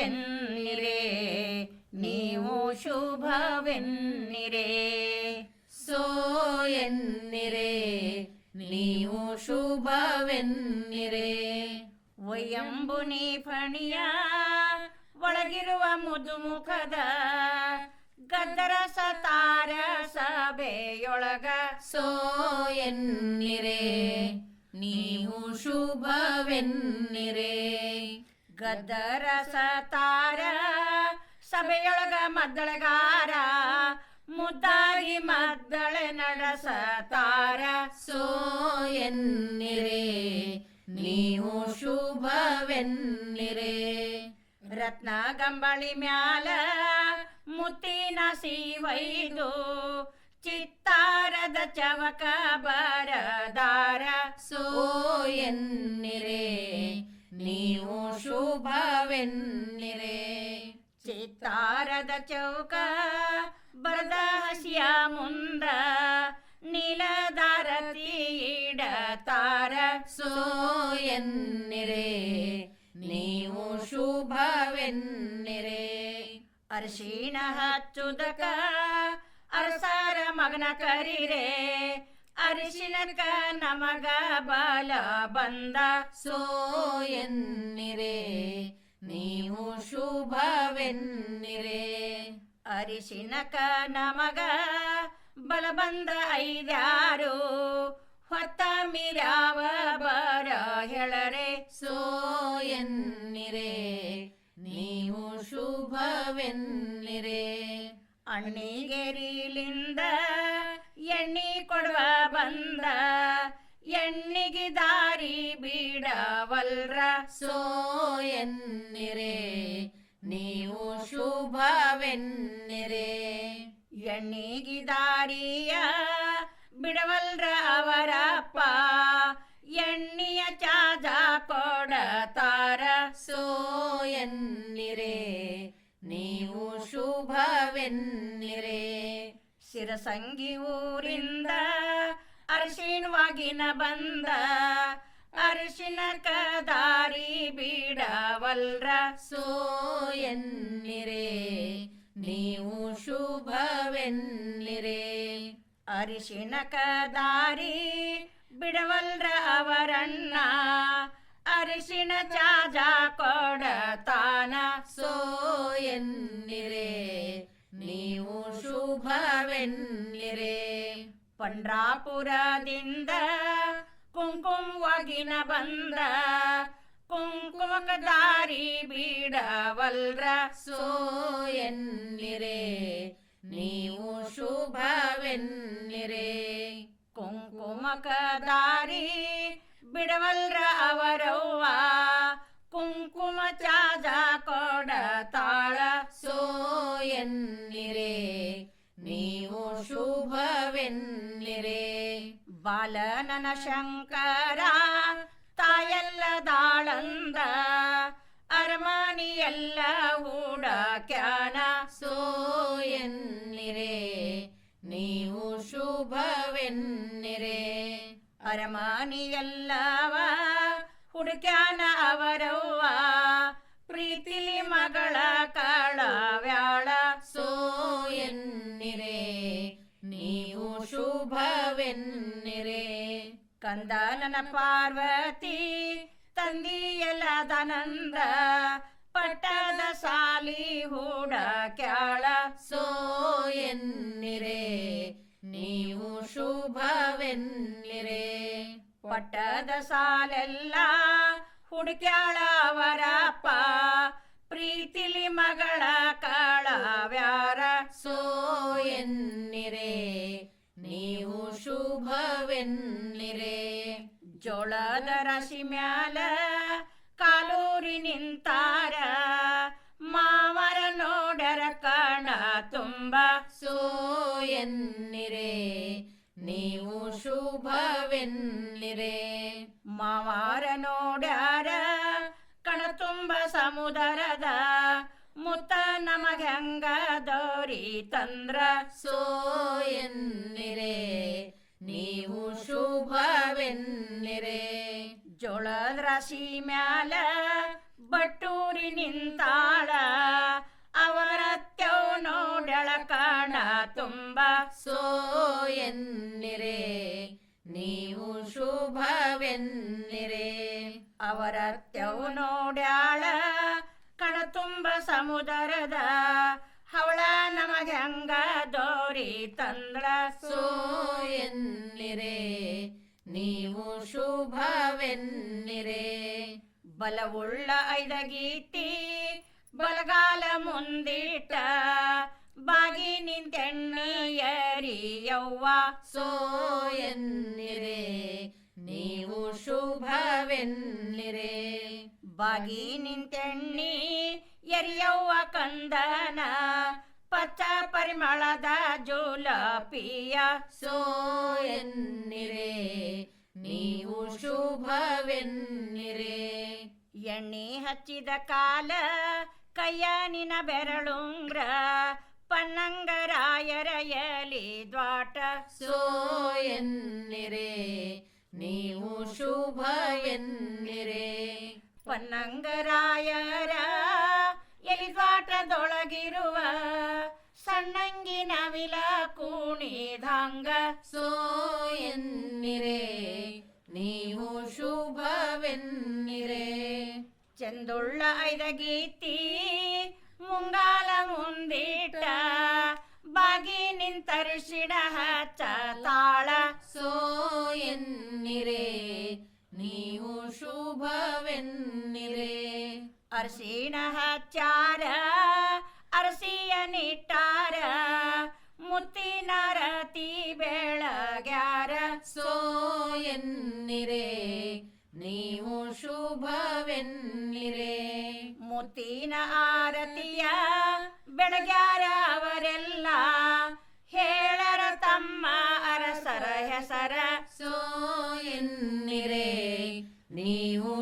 ಎನ್ನಿರೆ ನೀವು ಶುಭವೆನ್ನಿರೆ ಸೋ ಎನ್ನಿರೆ ನೀವು ಶುಭವೆನ್ನಿರೆ ಒಯ್ಯಂಬುನಿ ಫಣಿಯ ಒಳಗಿರುವ ಮುದುಮುಖದ ಗದ್ದರಸ ತಾರ ಸಭೆಯೊಳಗ ಸೋ ಎನ್ನಿರೆ ನೀವು ಶುಭವೆನ್ನಿರೆ ಗದ್ದರಸ ತಾರ ಸಭೆಯೊಳಗ ಮದ್ದಳೆಗಾರ ಮುದ್ದಾಗಿ ಮದ್ದಳೆ ನಡೆಸತಾರ ಸೋ ಎನ್ನಿರೆ ನೀವು ಶುಭವೆನ್ನಿರೆ ರತ್ನ ಗಂಬಳಿ ಮ್ಯಾಲ ಮುತ್ತಿನ ಸೀವೈದು ಚಿತ್ತಾರದ ಚವಕ ಬರದಾರ ಸೋ ಎನ್ನಿರೆ ನೀವು ಶುಭವೆನ್ನಿರೆ ಚಿತ್ತಾರದ ಚೌಕ ಬರದ ಹಸಿಯ ಮುಂದ ನೀಲದಾರತಿ ಇಡತಾರ ಸೋ ಎನ್ನಿರೆ ನೀವು ಶುಭವೆನ್ನಿರೆ ಅರಿಶಿಣ ಹಚ್ಚುದಕ ಅರಸರ ಮಗನ ಕರಿರೆ ಅರಿಶಿಣಕ ನಮಗ ಬಲ ಬಂದ ಸೋ ಎನ್ನಿರೆ ನೀವು ಶುಭವೆನ್ನಿರೆ ಅರಿಶಿಣಕ ನಮಗ ಬಲ ಬಂದ ಐದ್ಯಾರು ಹೊತ್ತ ಮೀರ್ಯಾವ ಬರ ಹೇಳರೆ ಸೋ ಎನ್ನಿರೆ ನೀವು ಶುಭವೆನ್ನಿರೆ ಅಣ್ಣಿಗೆರಿಲಿಂದ ಎಣ್ಣಿ ಕೊಡುವ ಬಂದ ಎಣ್ಣಿಗೆ ದಾರಿ ಬಿಡವಲ್ರ ಸೋ ಎನ್ನಿರೆ ನೀವು ಶುಭವೆನ್ನಿರೆ ಎಣ್ಣಿಗೆ ದಾರಿಯ ಬಿಡವಲ್ರ ಅವರಪ್ಪ ಎಣ್ಣಿಯ ಚಾಜ ಕೊಡತಾರ ಸೋ ಎನ್ನಿರೆ ನೀವು ಶುಭವೆನ್ನಿರೆ ಶಿರಸಂಗಿ ಊರಿಂದ ಅರಿಶಿಣವಾಗಿನ ಬಂದ ಅರಿಶಿಣಕ ದಾರಿ ಬಿಡವಲ್ರ ಸೋ ಎನ್ನಿರೆ ನೀವು ಶುಭವೆನ್ನಿರೆ ಅರಿಶಿಣಕ ದಾರಿ ಬಿಡವಲ್ರ ಅವರಣ್ಣ ಅರಿಶಿಣ ಚಾಜ ಕೊಡತಾನ ಸೋ ಎನ್ನಿರೆ ನೀವು ಶುಭವೆನ್ನಿರೆ ಪಂಡ್ರಾಪುರದಿಂದ ಕುಂಕುಮವಾಗಿನ ಬಂದ ಕುಂಕುಮಕ ದಾರಿ ಬಿಡವಲ್ರ ಸೋ ಎನ್ನಿರೆ ನೀವು ಶುಭವೆನ್ನಿರೆ ಕುಂಕುಮಕ ದಾರಿ ಬಿಡವಲ್ರ ಅವರವ್ವ ಕುಂಕುಮ ಚಾಜ ಕೊಡತಾಳ ಸೋ ಎನ್ನಿರೆ ನೀವು ಶುಭವೆನ್ನಿರೆ ಬಾಲನನ ಶಂಕರ ತಾಯಲ್ಲದಾಳಂದ ಅರಮಾನಿಯೆಲ್ಲ ಹೂಡಕ್ಯಾನ ಸೋ ಎನ್ನಿರೆ ನೀವು ಶುಭವೆನ್ನಿರೆ ಅರಮಾನಿಯಲ್ಲವ ಹುಡುಕ್ಯಾನ ಅವರವ್ವ ಪ್ರೀತಿಲಿ ಮಗಳ ಕಳವ್ಯಾಳ ಸೋ ಎನ್ನಿರೆ ನೀವು ಶುಭವೆನ್ನಿರೆ ಕಂದನನ ಪಾರ್ವತಿ ತಂಗಿಯಲ್ಲದನಂದ ಪಟ್ಟದ ಸಾಲಿ ಹೂಡಕ್ಯಾಳ ಸೋ ಎನ್ನಿರೆ ನೀವು ಶುಭವೆನ್ನಿರೆ ಪಟ್ಟದ ಸಾಲೆಲ್ಲ ಹುಡುಕ್ಯಾಳ ಅವರಪ್ಪ ಪ್ರೀತಿಲಿ ಮಗಳ ಕಳವ್ಯಾರ ಸೋ ಎನ್ನಿರೆ ನೀವು ಶುಭವೆನ್ನಿರೆ ಜೋಳದ ರಾಶಿ ಮ್ಯಾಲ ಕಾಲೂರಿ ನಿಂತಾರ ಮಾವರ ನೋಡರ ಕಣ ತುಂಬ ಸೋ ಎನ್ನಿರೆ ನೀವು ಶುಭವೆನ್ನಿರೆ ಮಾವಾರ ನೋಡ್ಯಾರ ಕಣ ತುಂಬ ಸಮುದರದ ಮುತ್ತ ನಮಗ ಹಂಗ ದೋರಿ ತಂದ್ರ ಸೋ ಎನ್ನಿರೆ ನೀವು ಶುಭವೆನ್ನಿರೆ ಜೋಳದ ರಾಶಿ ಮ್ಯಾಲ ಬಟ್ಟೂರಿ ನಿಂತಾಳ ಸತ್ಯವು ನೋಡ್ಯಾಳ ಕಣತುಂಬ ಸಮುದರದ ಹವಳ ನಮಗೆ ಹಂಗ ದೋರಿ ತಂದ್ರ ಸೋ ಎನ್ನಿರೆ ನೀವು ಶುಭವೆನ್ನಿರೆ ಬಲವುಳ್ಳ ಐದಗೀತಿ ಬಲಗಾಲ ಮುಂದಿಟ್ಟ ಬಾಗಿ ನಿಂತೆಣ್ಣೆಯರಿಯವ್ವ ಸೋ ಎನ್ನಿರೆ ನೀವು ಶುಭವೆನ್ನಿರೆ ಬಾಗಿ ನಿಂತೆಣ್ಣಿ ಎರಿಯವ್ವ ಕಂದನ ಪಚ್ಚ ಪರಿಮಳದ ಜೋಲಪಿಯ ಸೋ ಎನ್ನಿರೆ ನೀವು ಶುಭವೆನ್ನಿರೆ ಎಣ್ಣೆ ಹಚ್ಚಿದ ಕಾಲ ಕೈಯನಿನ ಬೆರಳುಂಗ್ರ ಪನ್ನಂಗರಾಯರ ಎಲಿ ದ್ವಾಟ ಸೋ ಎನ್ನಿರೆ ನೀವು ಶುಭ ಎನ್ನಿರೆ ಪನ್ನಂಗರಾಯರ ಎಲಿ ದ್ವಾಟದೊಳಗಿರುವ ಸಣ್ಣಂಗಿನ ವಿಲ ಕುಣಿದಂಗ ಸೋ ಎನ್ನಿರೆ ನೀವು ಶುಭವೆನ್ನಿರೆ ಚಂದುಳ್ಳ ಐದಗೀತಿ ಮುಂಗಾಲ ಮುಂದಿಟ್ಟ ಬಾಗಿ ನಿಂತರಿಸಿಡ ಹಚ್ಚ ತಾಳ ಸೋ ಎನ್ನಿರೆ ನೀವು ಶುಭವೆನ್ನಿರೆ ಅರಸಿನ ಹಚ್ಚಾರ ಅರಸಿಯ ನಿಟ್ಟಾರ ಮುತ್ತಿನ ರತಿ ಬೆಳಗ್ಯಾರ ಸೋ ಎನ್ನಿರೆ ನೀವು ಶುಭವೆನ್ನಿರೆ ಮುತ್ತಿನ ಆರತಿಯ ಬೆಳಗ್ಯಾರ ಅವರೆಲ್ಲ ಹೇಳರ ತಮ್ಮ ಅರಸರ ಹೆಸರ ಸೋ ಎನ್ನಿರೆ ನೀವು